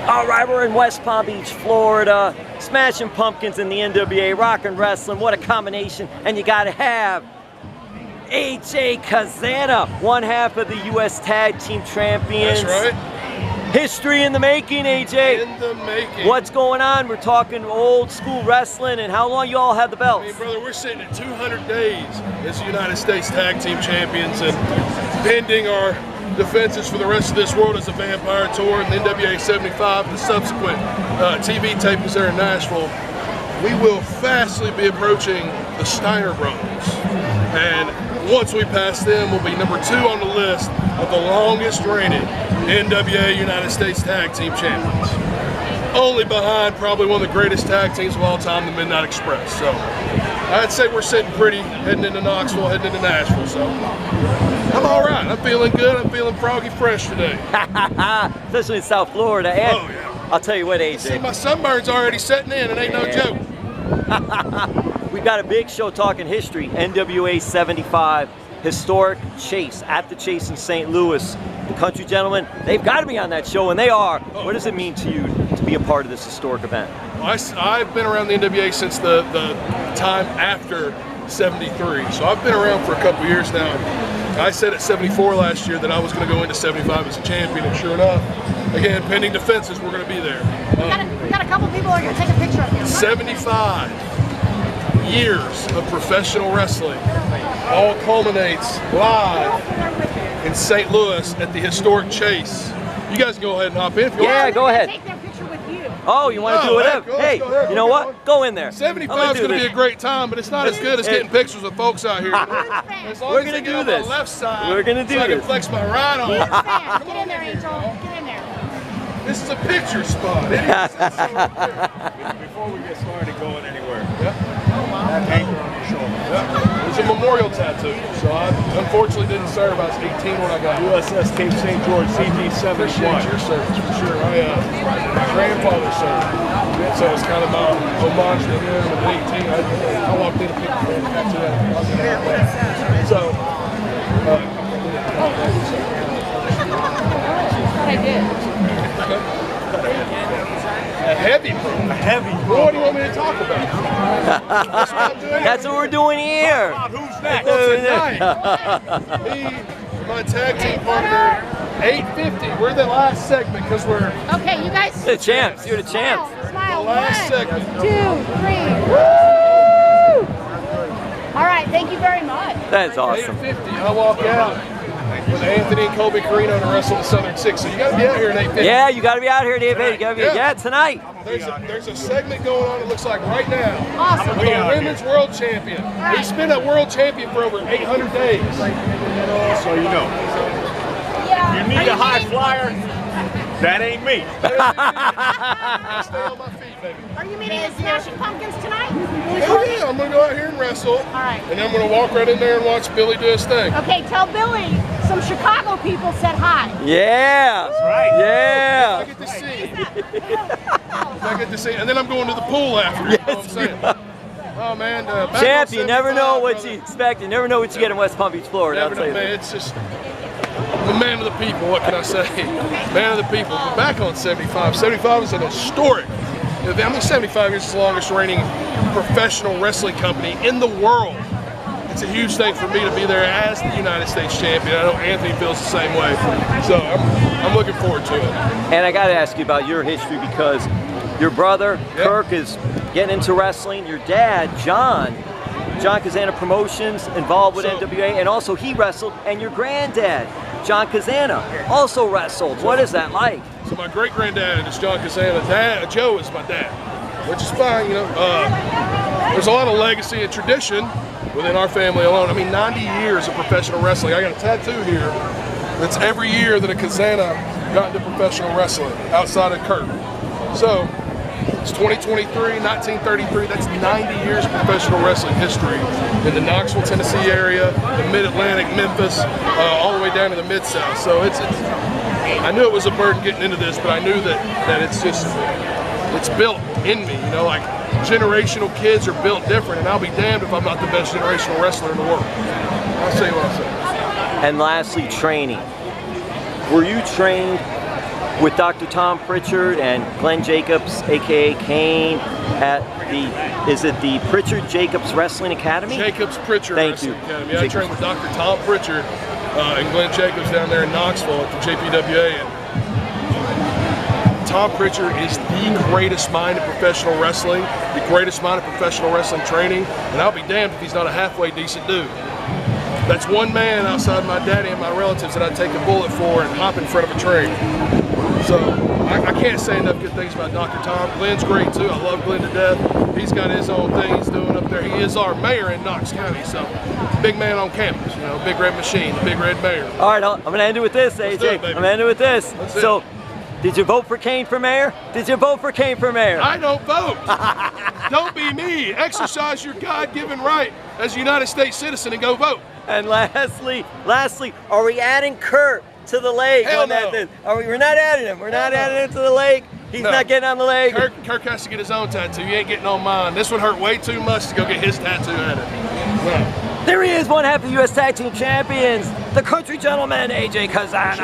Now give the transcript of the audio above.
All right, we're in West Palm Beach, Florida. Smashing Pumpkins in the NWA Rock and Wrestling. What a combination. And you got to have A.J. Cazana, one half of the U.S. Tag Team Champions. That's right. History in the making, A.J. In the making. What's going on? We're talking old school wrestling, and how long you all had the belts? I mean, brother, we're sitting at 200 days as the United States Tag Team Champions, and pending our defenses for the rest of this world as a Vampire Tour and the NWA 75, the subsequent TV tapings there in Nashville, we will fastly be approaching the Steiner brothers. And once we pass them, we'll be number 2 on the list of the longest reigning NWA United States Tag Team Champions. Only behind probably one of the greatest tag teams of all time, the Midnight Express. So I'd say we're sitting pretty, heading into Knoxville, heading into Nashville. So I'm all right. I'm feeling good. I'm feeling froggy fresh today. Especially in South Florida. And oh, yeah. I'll tell you what, AJ. See, my sunburn's already setting in. It ain't no joke. We've got a big show talking history. NWA 75, historic chase at the Chase in St. Louis. The country gentlemen, they've got to be on that show, and they are. What does it mean to you to be a part of this historic event? Well, I've been around the NWA since the time after 73, so I've been around for a couple years now. I said at 74 last year that I was going to go into 75 as a champion, and sure enough, again, pending defenses, we're going to be there. We got a couple people who are going to take a picture of you. 75 years of professional wrestling all culminates live in St. Louis at the historic Chase. You guys can go ahead and hop in if you want. Yeah, go ahead. Take their picture with you. Oh, you want to do whatever? Hey, you know what? Go in there. 75 is going to be a great time, but it's not as good as getting pictures with folks out here. As long We're as going they to get do on this. the left side, We're going to do so I can this. flex my right arm. Get in there, Angel. Get in there. This is a picture spot. It is. Before we get started going anywhere, Yep. that anchor on your shoulder. Yep. It's a memorial tattoo, so I unfortunately didn't serve. I was 18 when I got it. USS Cape St. George CG-71. Appreciate your service for sure. My grandfather served, so it's kind of my homage to him. At 18, I walked in and picked the tattoo out. So, I did. a heavy bro. A heavy What do you want me to talk about? That's what we're doing here. Who's next? Tonight, me, my tag team partner, 850. We're the last segment because we're Okay, you guys. The champs. You're the champs. Smile. the last 1, segment. 2, 3. Woo! All right, thank you very much. That's awesome. 850. I walk out with Anthony and Colby Carino to wrestle the Southern Six. So you got to be out here at 850. Yeah, you got to be out here, David. You got to be. Yeah, tonight. There's a segment going on, it looks like right now. Awesome. With a women's world champion. He's been a world champion for over 800 days. So you know. Yeah. You need a high flyer? That ain't me. I stay on my feet, baby. Are you meeting the Smashing Pumpkins tonight? Oh yeah, I'm going to go out here and wrestle. All right. And I'm going to walk right in there and watch Billy do his thing. Okay, tell Billy some Chicago people said hi. Yeah. That's right. I Yeah. get to see. I get to see. And then I'm going to the pool after. You know what I'm saying? Oh man. Back Champ, on you never know 75, what brother. you expect. You never know what you get in West Palm Beach, Florida. I'll Never tell know, you man. that. It's just the man of the people. What can I say? Man of the people. But back on 75. 75 is an historic. I mean, 75 years is the longest reigning professional wrestling company in the world. It's a huge thing for me to be there as the United States champion. I know Anthony feels the same way. So I'm looking forward to it. And I got to ask you about your history because your brother, Kirk, is getting into wrestling. Your dad, John Cazana Promotions, involved with NWA, and also he wrestled. And your granddad, John Cazana, also wrestled. What is that like? So my great-granddad is John Cazana. Dad, Joe is my dad, which is fine, you know. There's a lot of legacy and tradition within our family alone. I mean, 90 years of professional wrestling. I got a tattoo here that's every year that a Cazana got into professional wrestling outside of Kirk. So it's 2023, 1933. That's 90 years of professional wrestling history in the Knoxville, Tennessee area, the Mid-Atlantic, Memphis, all the way down to the Mid-South. So it's I knew it was a burden getting into this, but I knew that it's built in me, you know, like generational kids are built different, and I'll be damned if I'm not the best generational wrestler in the world. I'll say what I say. And lastly, training. Were you trained with Dr. Tom Pritchard and Glenn Jacobs, aka Kane, at is it the Pritchard Jacobs Wrestling Academy? Jacobs Pritchard Thank Wrestling you. Academy. Jacobs. I trained with Dr. Tom Pritchard and Glenn Jacobs down there in Knoxville at the JPWA. And Tom Pritchard is the greatest mind in professional wrestling, the greatest mind in professional wrestling training, and I'll be damned if he's not a halfway decent dude. That's one man outside my daddy and my relatives that I'd take a bullet for and hop in front of a train. So I can't say enough good things about Dr. Tom. Glenn's great too. I love Glenn to death. He's got his own thing he's doing up there. He is our mayor in Knox County, so big man on campus. You know, big red machine, the big red mayor. All right, I'm going to end it with this, Let's AJ. do it, baby. I'm going to end it with this. That's it. So, did you vote for Kane for mayor? Did you vote for Kane for mayor? I don't vote. Don't be me. Exercise your God-given right as a United States citizen and go vote. And lastly, are we adding Kurt to the lake? Hell on that no. thing? We're not adding him. We're not adding him to the lake. He's No. not getting on the lake. Kirk has to get his own tattoo. He ain't getting on mine. This would hurt way too much to go get his tattoo added. No. There he is, one half of the U.S. Tag Team Champions, the country gentleman, AJ Cazana.